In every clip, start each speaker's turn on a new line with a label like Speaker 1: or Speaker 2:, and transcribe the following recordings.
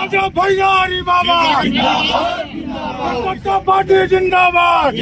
Speaker 1: राजा भैया हरी बाबा पार्टी जिंदाबाद।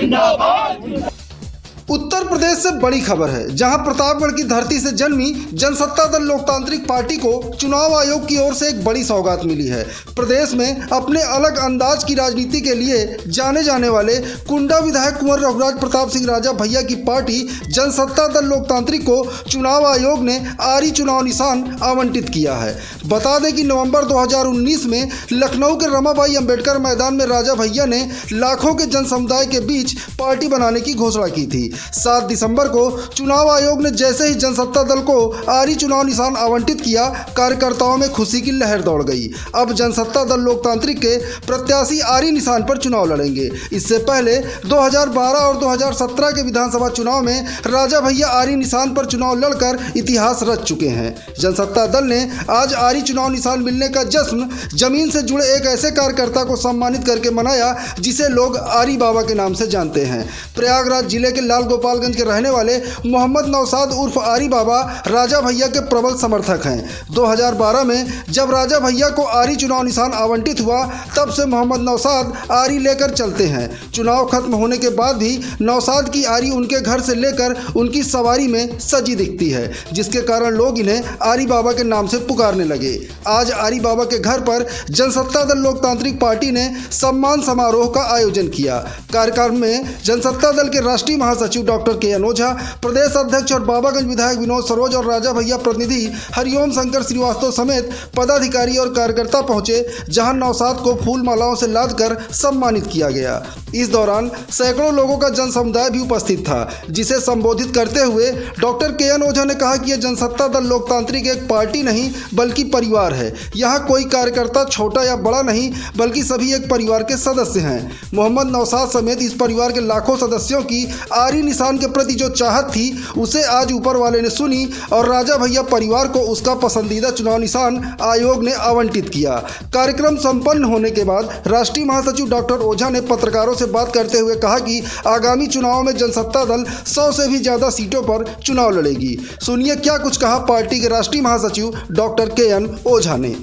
Speaker 2: उत्तर प्रदेश से बड़ी खबर है, जहां प्रतापगढ़ की धरती से जन्मी जनसत्ता दल लोकतांत्रिक पार्टी को चुनाव आयोग की ओर से एक बड़ी सौगात मिली है। प्रदेश में अपने अलग अंदाज की राजनीति के लिए जाने जाने वाले कुंडा विधायक कुंवर रघुराज प्रताप सिंह राजा भैया की पार्टी जनसत्ता दल लोकतांत्रिक को चुनाव आयोग ने आरी चुनाव निशान आवंटित किया है। बता दें कि नवंबर 2019 में लखनऊ के रमाबाई अंबेडकर मैदान में राजा भैया ने लाखों के जन समुदाय के बीच पार्टी बनाने की घोषणा की थी। 7 दिसंबर को चुनाव आयोग ने जैसे ही जनसत्ता दल को आरी चुनाव निशान आवंटित किया, कार्यकर्ताओं में खुशी की लहर दौड़ गई। अब जनसत्ता दल लोकतांत्रिक के प्रत्याशी आरी निशान पर चुनाव लड़ेंगे। इससे पहले 2012 और 2017 के विधानसभा चुनाव में राजा भैया आरी निशान पर चुनाव लड़कर इतिहास रच चुके हैं। जनसत्ता दल ने आज आरी चुनाव निशान मिलने का जश्न जमीन से जुड़े एक ऐसे कार्यकर्ता को सम्मानित करके मनाया जिसे लोग आरी बाबा के नाम से जानते हैं। प्रयागराज जिले के लाल गोपालगंज के रहने वाले मोहम्मद नौसाद उर्फ आरी बाबा राजा भैया के प्रबल समर्थक हैं। 2012 में जब राजा भैया को आरी चुनाव निशान आवंटित हुआ, तब से मोहम्मद नौसाद आरी लेकर चलते हैं। चुनाव खत्म होने के बाद भी नौसाद की आरी उनके घर से लेकर उनकी सवारी में सजी दिखती है, जिसके कारण लोग इन्हें आरी बाबा के नाम से पुकारने लगे। आज आरी बाबा के घर पर जनसत्ता दल लोकतांत्रिक पार्टी ने सम्मान समारोह का आयोजन किया। कार्यक्रम में जनसत्ता दल के राष्ट्रीय महासचिव डॉक्टर के.एन. ओझा, प्रदेश अध्यक्ष और बाबागंज विधायक विनोद सरोज और राजा भैया प्रतिनिधि हरिओम शंकर श्रीवास्तव समेत पदाधिकारी और कार्यकर्ता पहुंचे, जहां नौसाद को फूल मालाओं से लादकर सम्मानित किया गया। इस दौरान सैकड़ों लोगों का जन समुदाय भी उपस्थित था, जिसे संबोधित करते हुए डॉक्टर के.एन. ओझा ने कहा कि यह जनसत्ता दल लोकतांत्रिक एक पार्टी नहीं बल्कि परिवार है। यहाँ कोई कार्यकर्ता छोटा या बड़ा नहीं, बल्कि सभी एक परिवार के सदस्य हैं। मोहम्मद नौसाद समेत इस परिवार के लाखों सदस्यों की आरी निशान के प्रति जो चाहत थी, उसे आज ऊपर वाले ने सुनी और राजा भैया परिवार को उसका पसंदीदा चुनाव निशान आयोग ने आवंटित किया। कार्यक्रम संपन्न होने के बाद राष्ट्रीय महासचिव डॉक्टर ओझा ने पत्रकारों से बात करते हुए कहा कि आगामी चुनाव में जनसत्ता दल 100 से भी ज्यादा सीटों पर चुनाव लड़ेगी। सुनिए क्या कुछ कहा पार्टी के राष्ट्रीय महासचिव डॉक्टर के.एन. ओझा ने।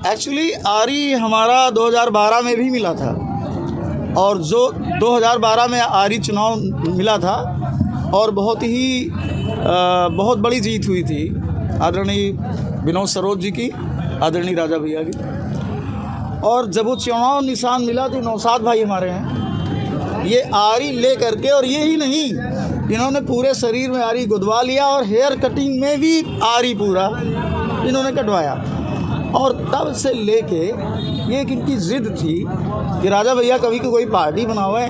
Speaker 3: एक्चुअली आरी हमारा 2012 में भी मिला था, और जो 2012 में आरी चुनाव मिला था और बहुत बड़ी जीत हुई थी आदरणीय विनोद सरोज जी की, आदरणीय राजा भैया की। और जब वो चुनाव निशान मिला तो नौसाद भाई हमारे हैं, ये आरी ले करके, और ये ही नहीं, इन्होंने पूरे शरीर में आरी गुदवा लिया और हेयर कटिंग में भी आरी पूरा इन्होंने कटवाया। और तब से लेके ये इनकी ज़िद थी कि राजा भैया कभी कोई पार्टी बनावे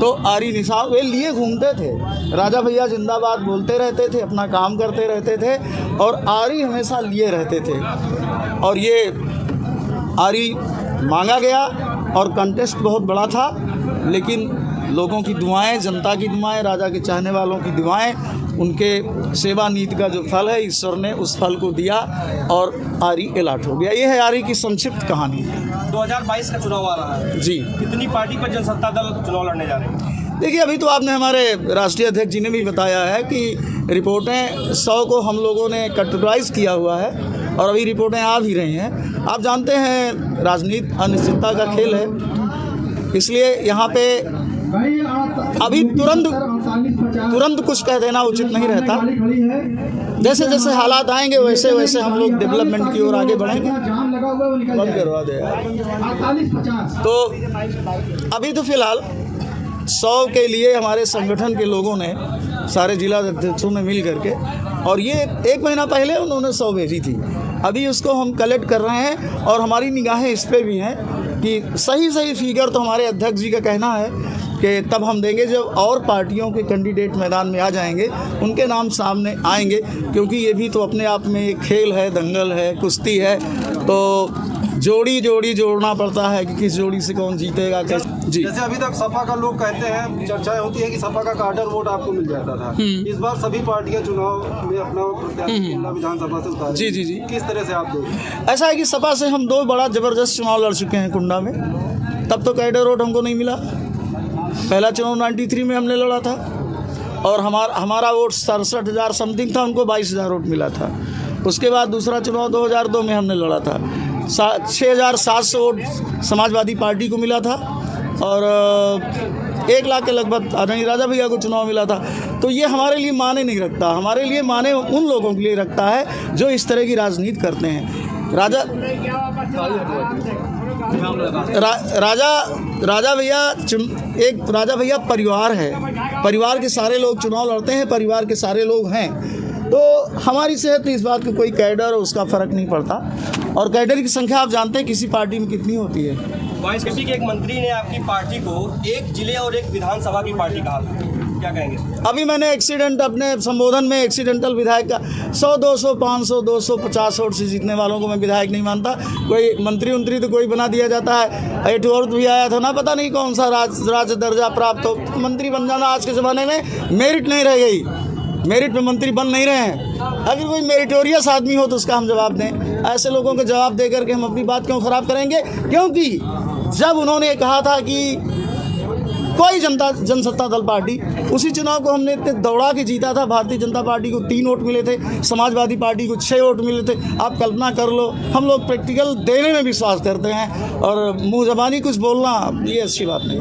Speaker 3: तो आरी निशान वे लिए घूमते थे। राजा भैया जिंदाबाद बोलते रहते थे, अपना काम करते रहते थे और आरी हमेशा लिए रहते थे। और ये आरी मांगा गया और कंटेस्ट बहुत बड़ा था, लेकिन लोगों की दुआएं, जनता की दुआएं, राजा के चाहने वालों की दुआएं, उनके सेवा नीति का जो फल है, ईश्वर ने उस फल को दिया और आरी अलाट हो गया। ये है आरी की संक्षिप्त कहानी।
Speaker 4: 2022 का चुनाव आ रहा है
Speaker 3: जी,
Speaker 4: कितनी पार्टी पर जनसत्ता दल चुनाव लड़ने जा रहे हैं?
Speaker 3: देखिए, अभी तो आपने हमारे राष्ट्रीय अध्यक्ष जी ने भी बताया है कि रिपोर्टें 100 को हम लोगों ने कैटेगराइज किया हुआ है और अभी रिपोर्टें आ भी रही हैं। आप जानते हैं राजनीति अनिश्चितता का खेल है, इसलिए यहाँ पे अभी तुरंत कुछ कह देना उचित नहीं रहता। जैसे जैसे हालात आएंगे वैसे वैसे हम लोग डेवलपमेंट की ओर आगे बढ़ेंगे। बंद करवा दे यार। तो अभी तो फिलहाल 100 के लिए हमारे संगठन के लोगों ने, सारे जिला अध्यक्षों ने मिल करके, और ये 1 महीना पहले उन्होंने 100 भेजी थी। अभी उसको हम कलेक्ट कर रहे हैं और हमारी निगाहें इस पर भी हैं कि सही फिगर तो हमारे अध्यक्ष जी का कहना है कि तब हम देंगे जब और पार्टियों के कैंडिडेट मैदान में आ जाएंगे, उनके नाम सामने आएंगे, क्योंकि ये भी तो अपने आप में एक खेल है, दंगल है, कुश्ती है। तो जोड़ी जोड़ना पड़ता है कि किस जोड़ी से कौन जीतेगा। जी,
Speaker 5: जैसे अभी तक सपा का लोग कहते हैं, चर्चाएं होती है कि सपा का कार्टर वोट आपको मिल जाता था। इस बार सभी पार्टियां चुनाव में अपना प्रत्याशी विधानसभा से उतारे।
Speaker 3: जी,
Speaker 5: किस तरह से आप देखते?
Speaker 3: ऐसा है कि सपा से हम 2 बड़ा ज़बरदस्त चुनाव लड़ चुके हैं कुंडा में। तब तो कैडर वोट हमको नहीं मिला। पहला चुनाव 93 में हमने लड़ा था और हमारा वोट 67,000 समथिंग था, उनको 22,000 वोट मिला था। उसके बाद दूसरा चुनाव 2002 में हमने लड़ा था, 6,700 वोट समाजवादी पार्टी को मिला था और 1 लाख के लगभग आदरणीय राजा भैया को चुनाव मिला था। तो ये हमारे लिए माने नहीं रखता, हमारे लिए माने उन लोगों के लिए रखता है जो इस तरह की राजनीति करते हैं। राजा भैया परिवार है, परिवार के सारे लोग चुनाव लड़ते हैं, परिवार के सारे लोग हैं। तो हमारी सेहत इस बात का कोई कैडर उसका फ़र्क नहीं पड़ता, और कैडर की संख्या आप जानते हैं किसी पार्टी में कितनी होती है।
Speaker 4: वाईएसपी के एक मंत्री ने आपकी पार्टी को एक जिले और एक विधानसभा की पार्टी कहा, क्या कहेंगे?
Speaker 3: अभी मैंने अपने संबोधन में एक्सीडेंटल विधायक का 100, 200, 500, 250 वोट से जीतने वालों को मैं विधायक नहीं मानता। कोई मंत्री तो कोई बना दिया जाता है। एक और भी आया था ना, पता नहीं कौन सा राज्य दर्जा प्राप्त हो, मंत्री बन जाना आज के ज़माने में मेरिट नहीं रह गई, मेरिट पे मंत्री बन नहीं रहे हैं। अगर कोई मेरिटोरियस आदमी हो तो उसका हम जवाब दें। ऐसे लोगों को जवाब दे करके हम अपनी बात क्यों ख़राब करेंगे? क्योंकि जब उन्होंने कहा था कि कोई जनसत्ता दल पार्टी, उसी चुनाव को हमने इतने दौड़ा के जीता था। भारतीय जनता पार्टी को 3 वोट मिले थे, समाजवादी पार्टी को 6 वोट मिले थे। आप कल्पना कर लो, हम लोग प्रैक्टिकल देने में विश्वास करते हैं और मुँह ज़बानी कुछ बोलना ये अच्छी बात नहीं।